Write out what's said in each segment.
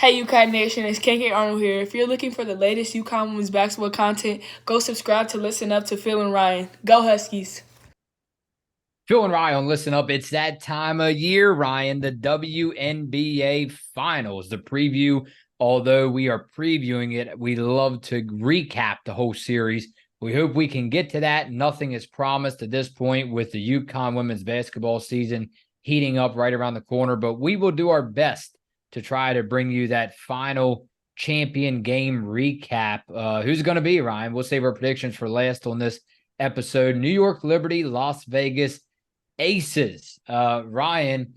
Hey UConn Nation, it's KK Arnold here. If you're looking for the latest UConn women's basketball content, go subscribe to Listen Up to Phil and Ryan. Go Huskies! Phil and Ryan, listen up. It's that time of year, Ryan, the WNBA Finals, the preview. Although we are previewing it, we love to recap the whole series. We hope we can get to that. Nothing is promised at this point with the UConn women's basketball season heating up right around the corner, but we will do our best to try to bring you that final champion game recap. Who's going to be, Ryan? We'll save our predictions for last on this episode. New York Liberty, Las Vegas Aces. Ryan,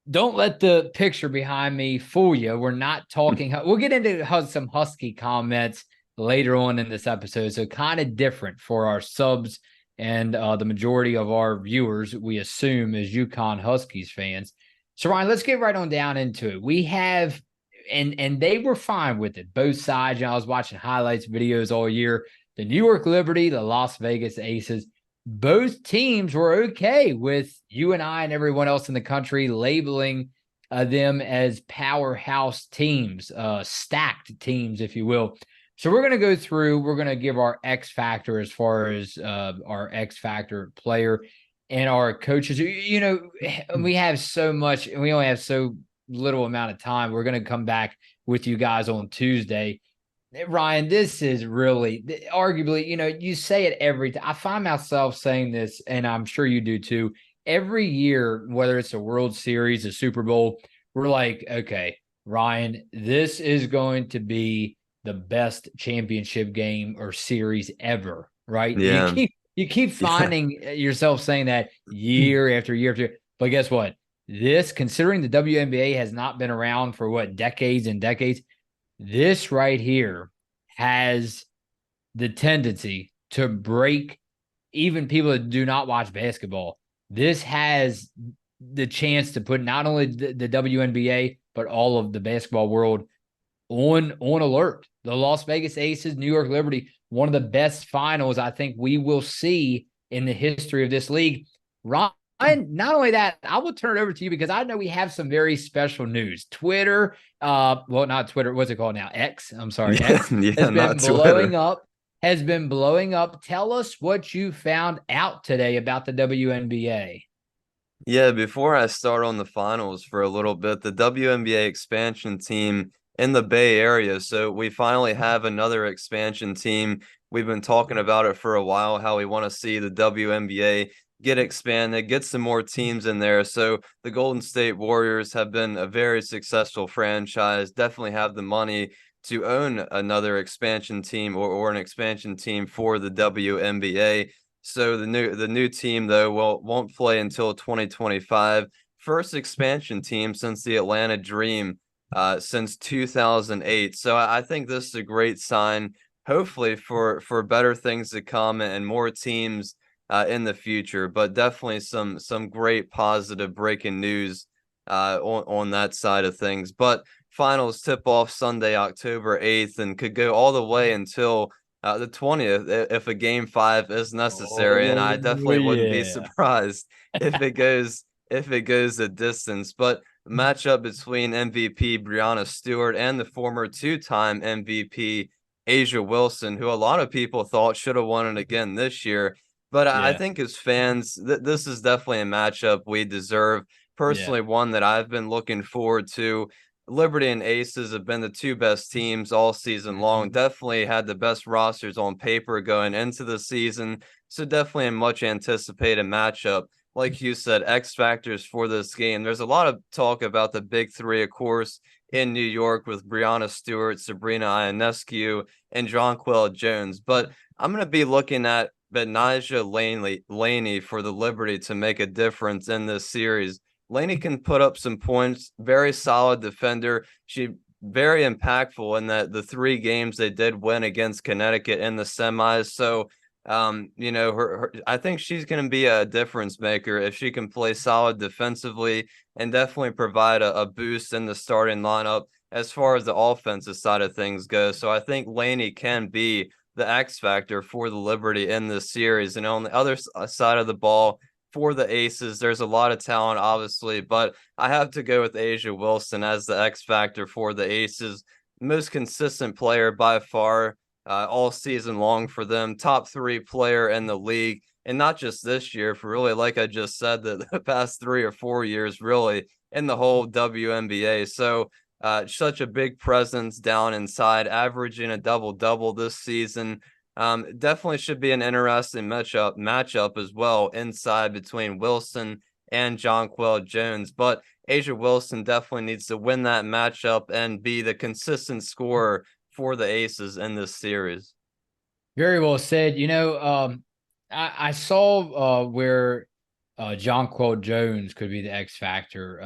don't let the picture behind me fool you. We're not talking. We'll get into some Husky comments later on in this episode. So kind of different for our subs and the majority of our viewers, we assume, is UConn Huskies fans. So Ryan, let's get right on down into it. We have, and they were fine with it. Both sides. I was watching highlights videos all year. The New York Liberty, the Las Vegas Aces. Both teams were okay with you and I and everyone else in the country labeling them as powerhouse teams, stacked teams, if you will. So we're going to go through, we're going to give our X factor as far as our X factor player and our coaches. You know, we have so much, and we only have so little amount of time. We're going to come back with you guys on Tuesday. Ryan, this is really arguably, you say it every time. I find myself saying this, and I'm sure you do too. Every year, whether it's a World Series, a Super Bowl, we're like, okay, Ryan, this is going to be the best championship game or series ever, right? Yeah. You keep Yeah. finding yourself saying that year after year after year. But guess what? This, considering the WNBA has not been around for decades and decades, this right here has the tendency to break even people that do not watch basketball. This has the chance to put not only the WNBA, but all of the basketball world on alert. The Las Vegas Aces, New York Liberty, one of the best finals I think we will see in the history of this league. Ryan, not only that, I will turn it over to you because I know we have some very special news. Twitter, well, not Twitter, what's it called now? X. I'm sorry, X has been Not blowing Twitter. up. Has been blowing up. Tell us what you found out today about the WNBA. Yeah, before I start on the finals for a little bit, the WNBA expansion team in the Bay Area. So we finally have another expansion team. We've been talking about it for a while, how we want to see the WNBA get expanded, get some more teams in there. So the Golden State Warriors have been a very successful franchise, definitely have the money to own another expansion team or an expansion team for the WNBA. So the new team though won't play until 2025. First expansion team since the Atlanta Dream since 2008. So I think this is a great sign, hopefully for better things to come and more teams in the future. But definitely some great positive breaking news on that side of things. But finals tip off Sunday, October 8th, and could go all the way until the 20th if a game 5 is necessary. And I Oh, definitely wouldn't be yeah. surprised if it goes a distance. But matchup between MVP Breanna Stewart and the former two-time MVP Asia Wilson, who a lot of people thought should have won it again this year. But I Yeah. think as fans, this is definitely a matchup we deserve. Yeah. Personally, one that I've been looking forward to. Liberty and Aces have been the two best teams all season long. Definitely had the best rosters on paper going into the season. So definitely a much anticipated matchup. Like you said, X factors for this game. There's a lot of talk about the big three, of course, in New York with Breanna Stewart, Sabrina Ionescu, and Jonquel Jones. But I'm going to be looking at Betnijah Laney for the Liberty to make a difference in this series. Laney can put up some points, very solid defender. She very impactful in that the 3 games they did win against Connecticut in the semis. So, I think she's going to be a difference maker if she can play solid defensively and definitely provide a boost in the starting lineup as far as the offensive side of things go. So I think Laney can be the X factor for the Liberty in this series. And on the other side of the ball, for the Aces. There's a lot of talent, obviously, but I have to go with Asia Wilson as the X factor for the Aces. Most consistent player by far, all season long for them. Top 3 player in the league. And not just this year, for really, like I just said, the past 3 or 4 years, really, in the whole WNBA. So, such a big presence down inside, averaging a double-double this season. Definitely should be an interesting matchup as well inside between Wilson and Jonquel Jones. But Asia Wilson definitely needs to win that matchup and be the consistent scorer for the Aces in this series. Very well said. I saw where Jonquel Jones could be the X factor.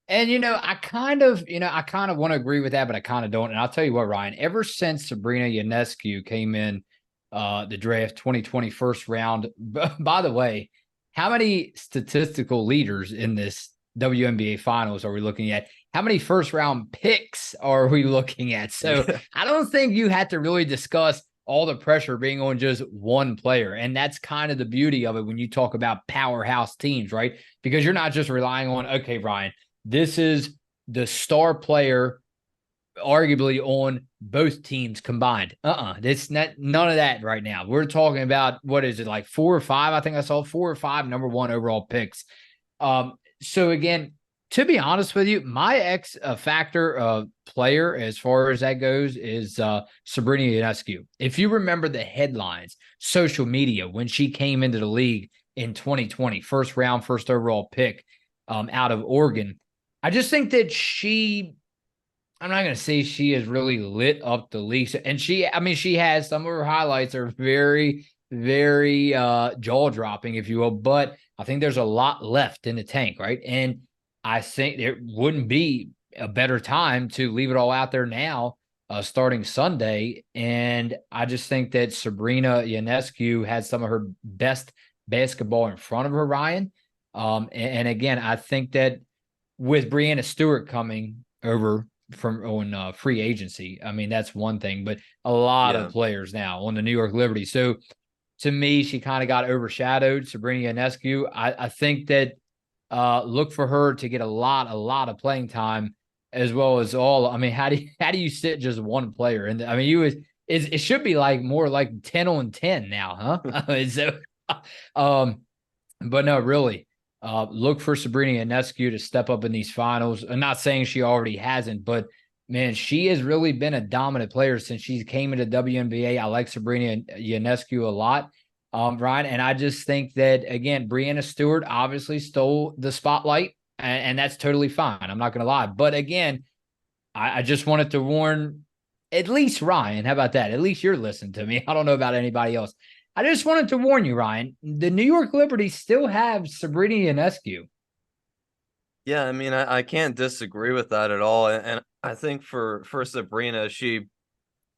And I kind of want to agree with that, but I kind of don't. And I'll tell you what, Ryan, ever since Sabrina Ionescu came in the draft 2020 first round, by the way, how many statistical leaders in this WNBA finals are we looking at? How many first round picks are we looking at? So I don't think you had to really discuss all the pressure being on just one player. And that's kind of the beauty of it when you talk about powerhouse teams, right? Because you're not just relying on, okay, Ryan, this is the star player arguably on both teams combined. It's not none of that right now. We're talking about, what is it, like 4 or 5? I think I saw 4 or 5 number 1 overall picks. So again, to be honest with you, my X factor player as far as that goes is Sabrina Ionescu. If you remember the headlines, social media, when she came into the league in 2020, first round, first overall pick out of Oregon, I just think that I'm not going to say she has really lit up the league. And she has some of her highlights are very, very jaw dropping, if you will. But I think there's a lot left in the tank, right? And I think there wouldn't be a better time to leave it all out there now, starting Sunday. And I just think that Sabrina Ionescu has some of her best basketball in front of her, Ryan. And again, I think that with Breanna Stewart coming over from on free agency, I mean, that's one thing, but a lot of players now on the New York Liberty. So to me, she kind of got overshadowed, Sabrina Ionescu. I think that look for her to get a lot of playing time, as well as all. I mean, how do you sit just one player? And I mean, it should be like more like 10 on 10 now, huh? So, but no, really, look for Sabrina Ionescu to step up in these finals. I'm not saying she already hasn't, but man, she has really been a dominant player since she came into WNBA. I like Sabrina Ionescu a lot. Ryan, and I just think that, again, Breanna Stewart obviously stole the spotlight, and that's totally fine. I'm not going to lie. But again, I just wanted to warn at least Ryan. How about that? At least you're listening to me. I don't know about anybody else. I just wanted to warn you, Ryan. The New York Liberty still have Sabrina Ionescu. Yeah, I mean, I can't disagree with that at all. And I think for Sabrina, she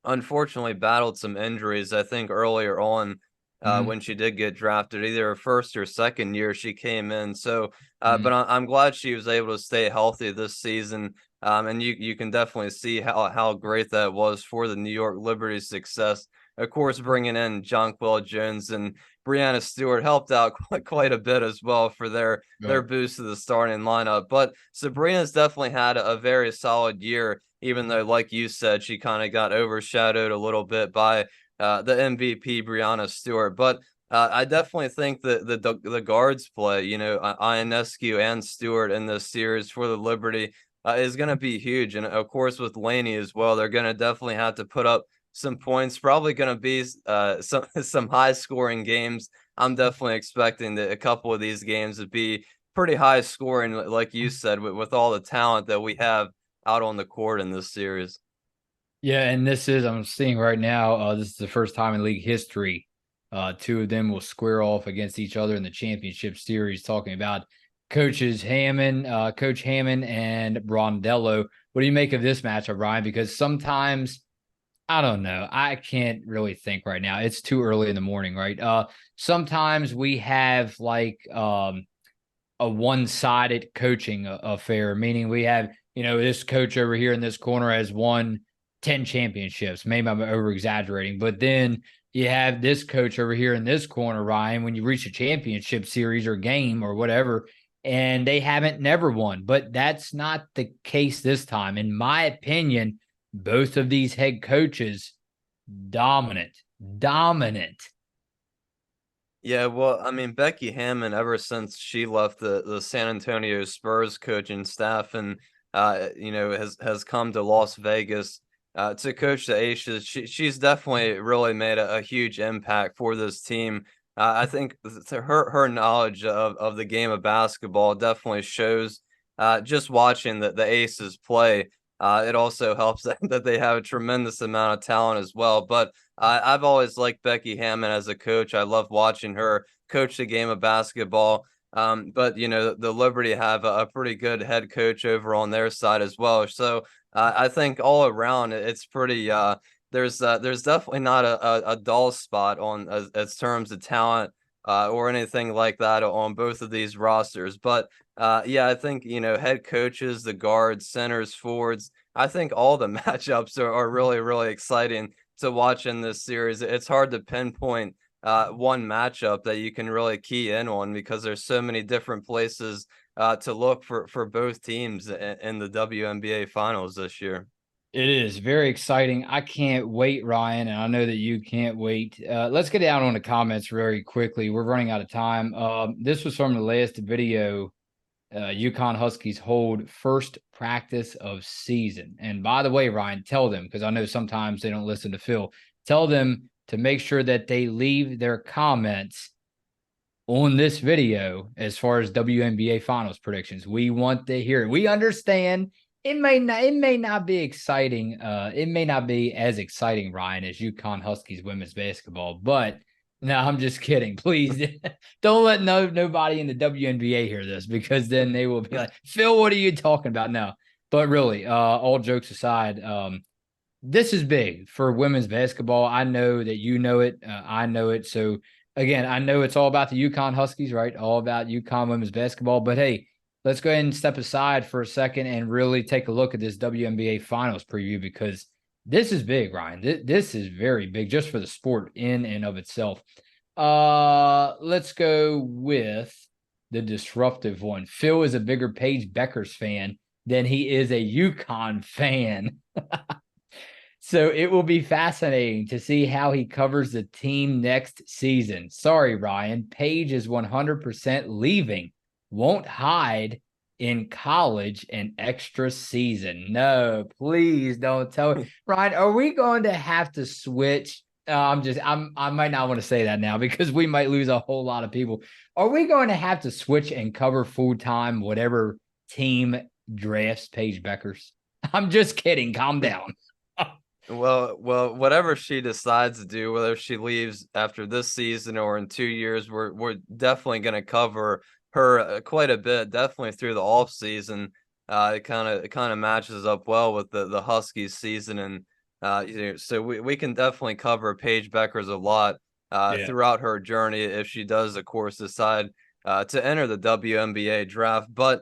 unfortunately battled some injuries, I think, earlier on. When she did get drafted, either her first or second year she came in. So, but I'm glad she was able to stay healthy this season. And you can definitely see how great that was for the New York Liberty's success. Of course, bringing in Jonquel Jones and Breanna Stewart helped out quite a bit as well for their boost to the starting lineup. But Sabrina's definitely had a very solid year, even though, like you said, she kind of got overshadowed a little bit by the MVP Breanna Stewart. But I definitely think that the guards play, Ionescu and Stewart in this series for the Liberty is going to be huge. And of course, with Laney as well, they're going to definitely have to put up some points. Probably going to be some high scoring games. I'm definitely expecting that a couple of these games would be pretty high scoring, like you said, with all the talent that we have out on the court in this series. Yeah, and I'm seeing right now, this is the first time in league history. 2 of them will square off against each other in the championship series, talking about Coach Hammond and Brondello. What do you make of this matchup, Ryan? Because sometimes, I don't know, I can't really think right now. It's too early in the morning, right? Sometimes we have like a one-sided coaching affair, meaning we have, this coach over here in this corner has won 10 championships. Maybe I'm over exaggerating, but then you have this coach over here in this corner, Ryan, when you reach a championship series or game or whatever, and they haven't never won. But that's not the case this time. In my opinion, both of these head coaches, dominant. Yeah, well, I mean, Becky Hammon, ever since she left the San Antonio Spurs coaching staff and has come to Las Vegas to coach the Aces, she's definitely really made a huge impact for this team. I think her knowledge of the game of basketball definitely shows just watching the Aces play. It also helps that they have a tremendous amount of talent as well. But I've always liked Becky Hammon as a coach. I love watching her coach the game of basketball. But the Liberty have a pretty good head coach over on their side as well. So I think all around it's pretty. There's definitely not a dull spot on as terms of talent or anything like that on both of these rosters. But yeah, I think head coaches, the guards, centers, forwards. I think all the matchups are really really exciting to watch in this series. It's hard to pinpoint one matchup that you can really key in on because there's so many different places to look for both teams in the WNBA Finals this year. It is very exciting. I can't wait, Ryan, and I know that you can't wait. Let's get down on the comments very quickly. We're running out of time. This was from the last video. UConn Huskies hold first practice of season. And by the way, Ryan, tell them, because I know sometimes they don't listen to Phil, tell them to make sure that they leave their comments on this video as far as WNBA Finals predictions. We want to hear it. We understand it may not be exciting. It may not be as exciting, Ryan, as UConn Huskies women's basketball, but no, I'm just kidding. Please don't let nobody in the WNBA hear this because then they will be like, Phil, what are you talking about? No, but really, all jokes aside, this is big for women's basketball. I know that you know it. I know it. So again, I know it's all about the UConn Huskies, right? All about UConn women's basketball. But hey, let's go ahead and step aside for a second and really take a look at this WNBA Finals preview because this is big, Ryan. This is very big just for the sport in and of itself. Let's go with the disruptive one. Phil is a bigger Paige Beckers fan than he is a UConn fan. So it will be fascinating to see how he covers the team next season. Sorry, Ryan. Paige is 100% leaving. Won't hide in college and extra season. No, please don't tell me. Ryan, are we going to have to switch? I might not want to say that now because we might lose a whole lot of people. Are we going to have to switch and cover full-time whatever team drafts Paige Beckers? I'm just kidding. Calm down. Well, whatever she decides to do, whether she leaves after this season or in 2 years, we're definitely going to cover her quite a bit. Definitely through the off season. It kind of matches up well with the Huskies season, and so we can definitely cover Paige Beckers a lot throughout her journey if she does, of course, decide to enter the WNBA draft. But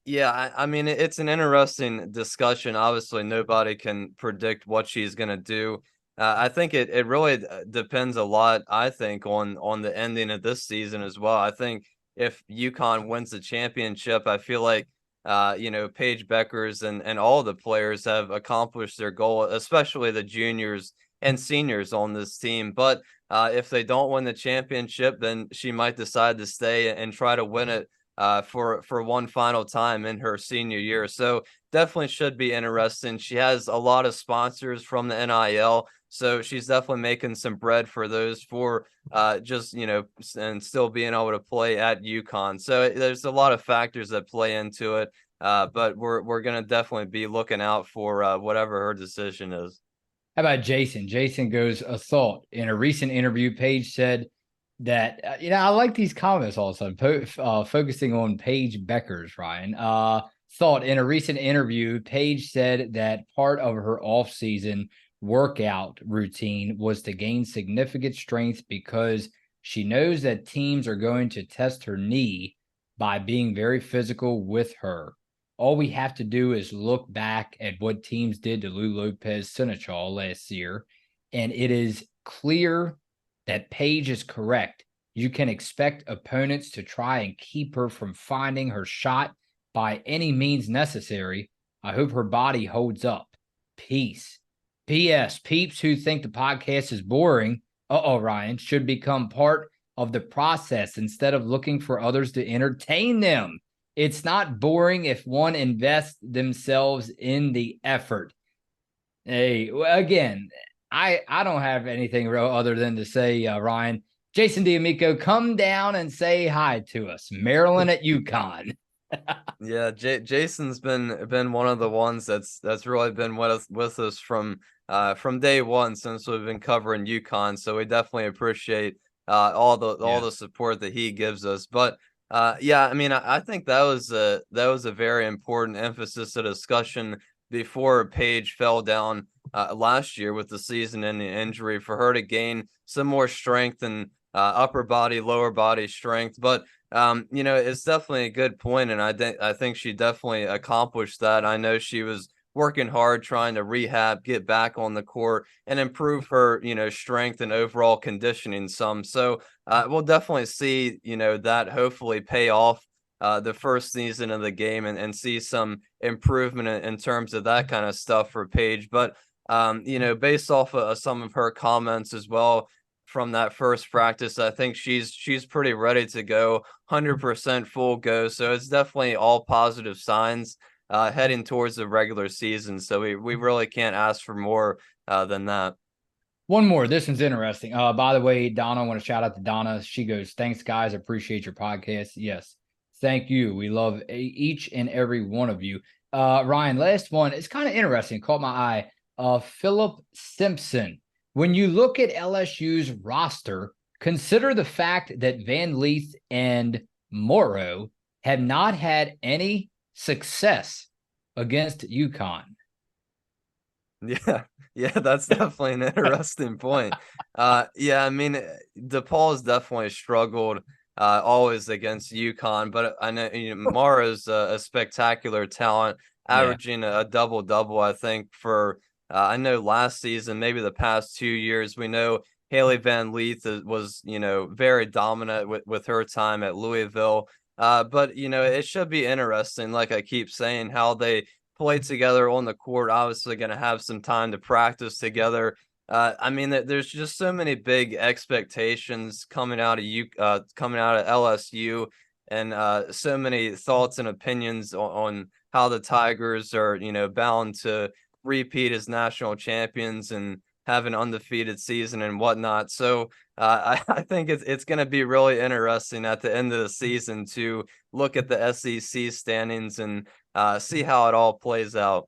yeah, I mean, it's an interesting discussion. Obviously, nobody can predict what she's going to do. I think it really depends a lot, I think, on the ending of this season as well. I think if UConn wins the championship, I feel like, Paige Beckers and all the players have accomplished their goal, especially the juniors and seniors on this team. But if they don't win the championship, then she might decide to stay and try to win it for one final time in her senior year. So definitely should be interesting. She has a lot of sponsors from the NIL, so she's definitely making some bread for those for just and still being able to play at UConn. So there's a lot of factors that play into it. But we're gonna definitely be looking out for whatever her decision is. How about Jason? Jason goes, a thought. In a recent interview, Paige said that, I like these comments all of a sudden, focusing on Paige Beckers, Ryan. Thought in a recent interview, Paige said that part of her off-season workout routine was to gain significant strength because she knows that teams are going to test her knee by being very physical with her. All we have to do is look back at what teams did to Lou Lopez Seneschal last year, and it is clear that Paige is correct. You can expect opponents to try and keep her from finding her shot by any means necessary. I hope her body holds up. Peace. P.S. Peeps who think the podcast is boring, Ryan, should become part of the process instead of looking for others to entertain them. It's not boring if one invests themselves in the effort. Hey, again, I don't have anything other than to say, Ryan, Jason D'Amico, come down and say hi to us. Maryland at UConn. Yeah, Jason's been one of the ones that's really been with us from day one since we've been covering UConn. So we definitely appreciate all the support that he gives us. But yeah, I mean, I think that was a very important emphasis of discussion before Paige fell down last year with the season-ending injury, for her to gain some more strength and upper body, lower body strength. But it's definitely a good point, and I think she definitely accomplished that. I know she was working hard trying to rehab, get back on the court, and improve her, strength and overall conditioning some. So we'll definitely see, that hopefully pay off the first season of the game, and see some improvement in terms of that kind of stuff for Paige. But based off of some of her comments as well from that first practice, I think she's pretty ready to go, 100% full go. So it's definitely all positive signs heading towards the regular season. So we really can't ask for more than that. One more. This one's interesting. By the way, Donna, I want to shout out to Donna. She goes, "Thanks, guys. Appreciate your podcast." Yes, thank you. We love each and every one of you. Ryan, last one. It's kind of interesting. Caught my eye. Philip Simpson. When you look at LSU's roster, consider the fact that Van Leith and Morrow have not had any success against UConn. Yeah, that's definitely an interesting point. Yeah, I mean, DePaul's definitely struggled always against UConn, but I know Morrow's a spectacular talent, averaging a double-double, I think, for I know last season, maybe the past 2 years. We know Haley Van Leith was, very dominant with her time at Louisville. But it should be interesting, like I keep saying, how they play together on the court. Obviously going to have some time to practice together. I mean, there's just so many big expectations coming out of LSU, and so many thoughts and opinions on how the Tigers are, bound to repeat as national champions and have an undefeated season and whatnot. So I think it's going to be really interesting at the end of the season to look at the SEC standings and see how it all plays out.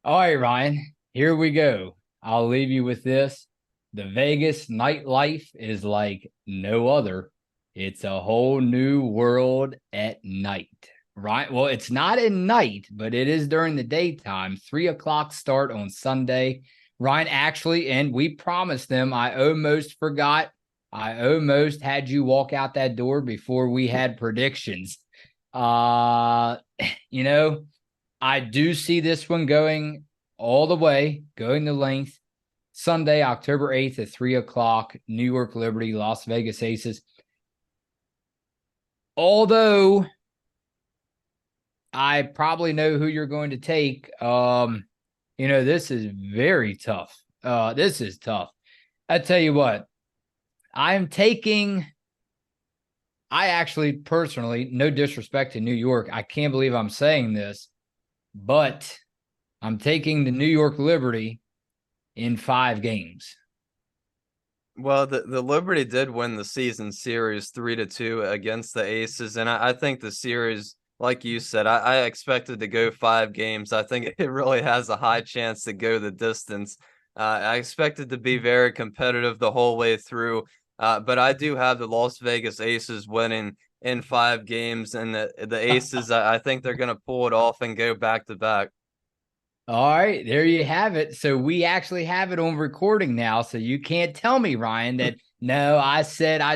All right, Ryan, here we go. I'll leave you with this. The Vegas nightlife is like no other. It's a whole new world at night. Right. Well, it's not at night, but it is during the daytime. 3:00 start on Sunday. Ryan, actually, and we promised them, I almost forgot. I almost had you walk out that door before we had predictions. I do see this one going all the way, going the length. Sunday, October 8th at 3:00, New York Liberty, Las Vegas Aces. Although I probably know who you're going to take. This is very tough. This is tough. I tell you what, I actually personally, no disrespect to New York, I can't believe I'm saying this, but I'm taking the New York Liberty in 5 games. Well, the Liberty did win the season series 3-2 against the Aces, and I think the series, like you said, I expected to go 5 games. I think it really has a high chance to go the distance. I expected to be very competitive the whole way through, but I do have the Las Vegas Aces winning in 5 games, and the Aces, I think they're going to pull it off and go back to back. All right, there you have it. So we actually have it on recording now. So you can't tell me, Ryan, that no, I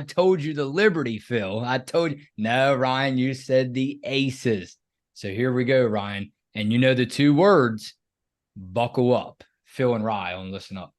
told you the Liberty, Phil. I told you. No, Ryan, you said the Aces. So here we go, Ryan. And you know the 2 words, buckle up. Phil and Rye on Listen Up.